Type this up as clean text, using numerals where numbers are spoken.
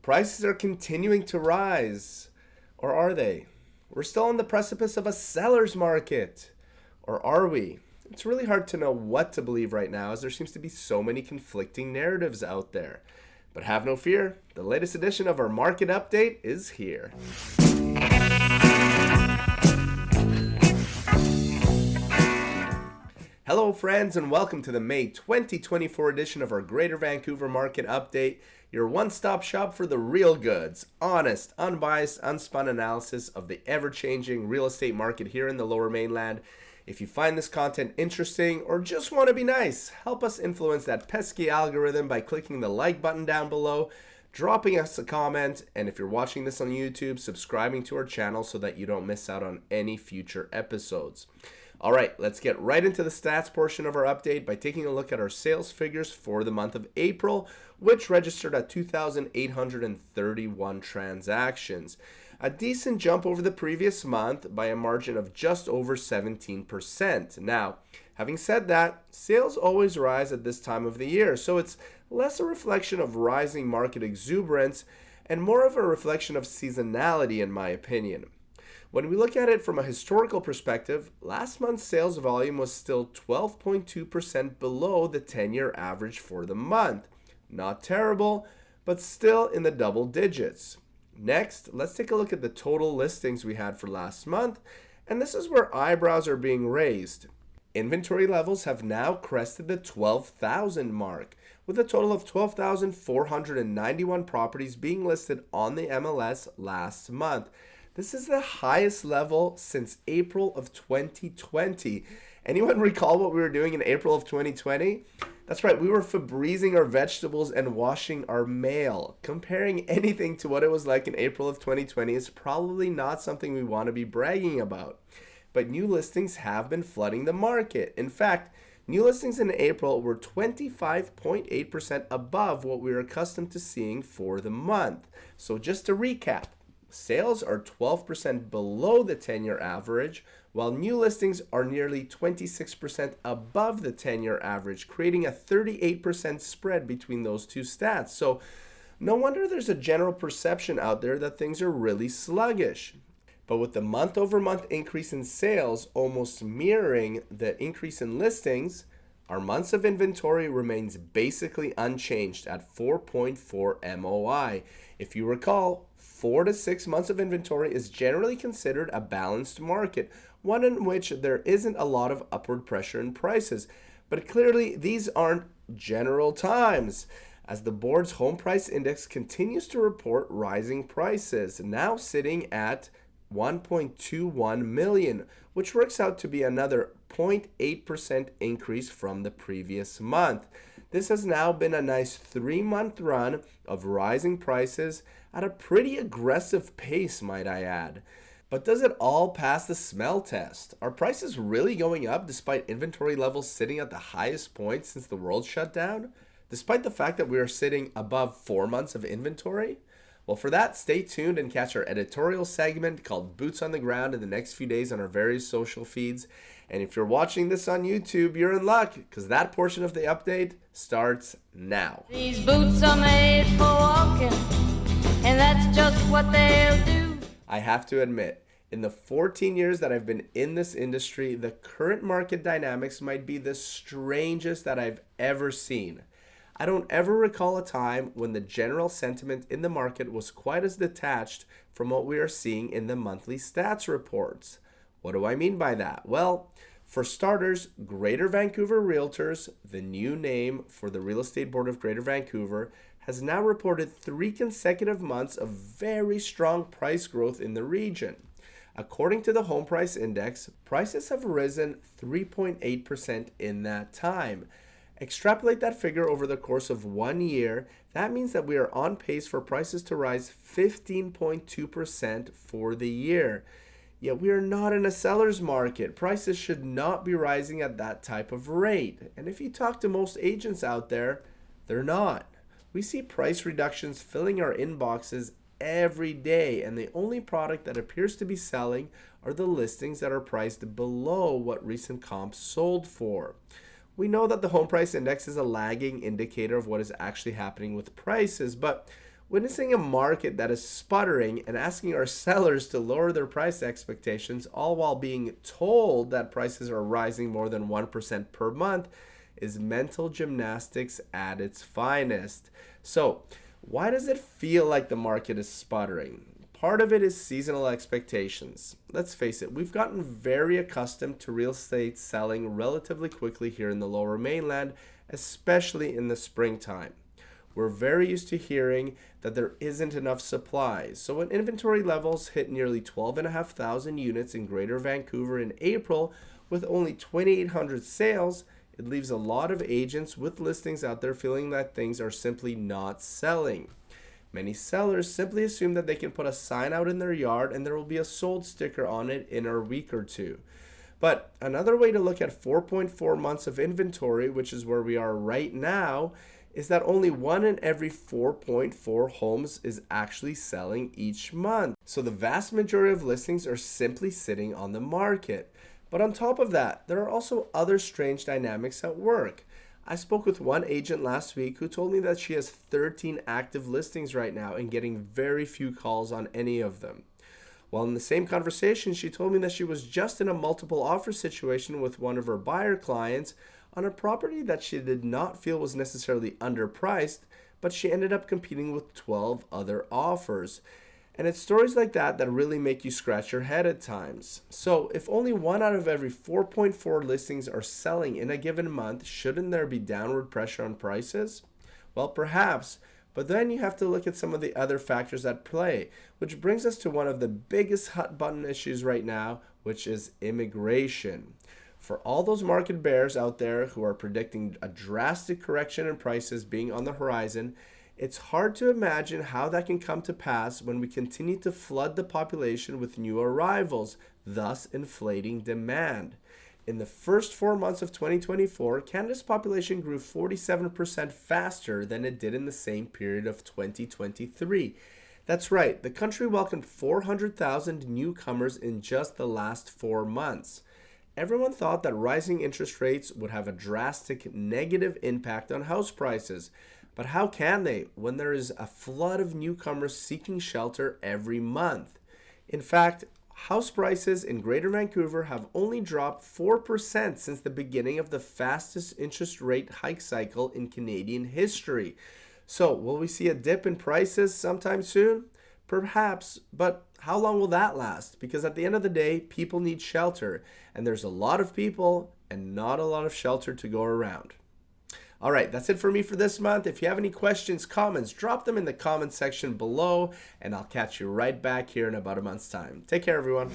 Prices are continuing to rise. Or are they? We're still on the precipice of a seller's market. Or are we? It's really hard to know what to believe right now as there seems to be so many conflicting narratives out there. But have no fear, the latest edition of our market update is here. Hello friends and welcome to the May 2024 edition of our Greater Vancouver Market Update, your one-stop shop for the real goods, honest, unbiased, unspun analysis of the ever-changing real estate market here in the Lower Mainland. If you find this content interesting or just want to be nice, help us influence that pesky algorithm by clicking the like button down below, dropping us a comment, and if you're watching this on YouTube, subscribing to our channel so that you don't miss out on any future episodes. All right, let's get right into the stats portion of our update by taking a look at our sales figures for the month of April, which registered at 2,831 transactions. A decent jump over the previous month by a margin of just over 17%. Now, having said that, sales always rise at this time of the year, so it's less a reflection of rising market exuberance and more of a reflection of seasonality, in my opinion. When we look at it from a historical perspective, last month's sales volume was still 12.2% below the 10-year average for the month. Not terrible, but still in the double digits. Next, let's take a look at the total listings we had for last month, and this is where eyebrows are being raised. Inventory levels have now crested the 12,000 mark, with a total of 12,491 properties being listed on the MLS last month. This is the highest level since April of 2020. Anyone recall what we were doing in April of 2020? That's right, we were Febrezing our vegetables and washing our mail. Comparing anything to what it was like in April of 2020 is probably not something we want to be bragging about. But new listings have been flooding the market. In fact, new listings in April were 25.8% above what we were accustomed to seeing for the month. So just to recap, sales are 12% below the 10-year average, while new listings are nearly 26% above the 10-year average, creating a 38% spread between those two stats. So no wonder there's a general perception out there that things are really sluggish. But with the month-over-month increase in sales almost mirroring the increase in listings, our months of inventory remains basically unchanged at 4.4 MOI. If you recall, 4 to 6 months of inventory is generally considered a balanced market, one in which there isn't a lot of upward pressure in prices. But clearly, these aren't general times, as the board's home price index continues to report rising prices, now sitting at 1.21 million, which works out to be another 0.8% increase from the previous month. This has now been a nice 3-month run of rising prices at a pretty aggressive pace, might I add. But does it all pass the smell test? Are prices really going up despite inventory levels sitting at the highest point since the world shut down? Despite the fact that we are sitting above 4 months of inventory? Well, for that, stay tuned and catch our editorial segment called Boots on the Ground in the next few days on our various social feeds. And if you're watching this on YouTube, you're in luck, because that portion of the update starts now. These boots are made for walking, and that's just what they'll do. I have to admit, in the 14 years that I've been in this industry, the current market dynamics might be the strangest that I've ever seen. I don't ever recall a time when the general sentiment in the market was quite as detached from what we are seeing in the monthly stats reports. What do I mean by that? Well, for starters, Greater Vancouver Realtors, the new name for the Real Estate Board of Greater Vancouver, has now reported 3 consecutive months of very strong price growth in the region. According to the Home Price Index, prices have risen 3.8% in that time. Extrapolate that figure over the course of 1 year, that means that we are on pace for prices to rise 15.2% for the year. Yet we are not in a seller's market. Prices should not be rising at that type of rate. And if you talk to most agents out there, they're not. We see price reductions filling our inboxes every day, and the only product that appears to be selling are the listings that are priced below what recent comps sold for. We know that the home price index is a lagging indicator of what is actually happening with prices, but Witnessing a market that is sputtering and asking our sellers to lower their price expectations, all while being told that prices are rising more than 1% per month, is mental gymnastics at its finest. So, why does it feel like the market is sputtering? Part of it is seasonal expectations. Let's face it, we've gotten very accustomed to real estate selling relatively quickly here in the Lower Mainland, especially in the springtime. We're very used to hearing that there isn't enough supply. So when inventory levels hit nearly 12,500 units in Greater Vancouver in April with only 2,800 sales, it leaves a lot of agents with listings out there feeling that things are simply not selling. Many sellers simply assume that they can put a sign out in their yard and there will be a sold sticker on it in a week or two. But another way to look at 4.4 months of inventory, which is where we are right now, is that only 1 in every 4.4 homes is actually selling each month. So the vast majority of listings are simply sitting on the market. But on top of that, there are also other strange dynamics at work. I spoke with one agent last week who told me that she has 13 active listings right now and getting very few calls on any of them. While in the same conversation, she told me that she was just in a multiple offer situation with one of her buyer clients on a property that she did not feel was necessarily underpriced, but she ended up competing with 12 other offers. And it's stories like that that really make you scratch your head at times. So if only 1 out of every 4.4 listings are selling in a given month, shouldn't there be downward pressure on prices? Well, perhaps, but then you have to look at some of the other factors at play, which brings us to one of the biggest hot button issues right now, which is immigration. For all those market bears out there who are predicting a drastic correction in prices being on the horizon, it's hard to imagine how that can come to pass when we continue to flood the population with new arrivals, thus inflating demand. In the first 4 months of 2024, Canada's population grew 47% faster than it did in the same period of 2023. That's right, the country welcomed 400,000 newcomers in just the last 4 months. Everyone thought that rising interest rates would have a drastic negative impact on house prices. But how can they when there is a flood of newcomers seeking shelter every month? In fact, house prices in Greater Vancouver have only dropped 4% since the beginning of the fastest interest rate hike cycle in Canadian history. So, will we see a dip in prices sometime soon? Perhaps, but how long will that last? Because at the end of the day, people need shelter, and there's a lot of people and not a lot of shelter to go around. All right, that's it for me for this month. If you have any questions, comments, drop them in the comment section below, and I'll catch you right back here in about a month's time. Take care, everyone.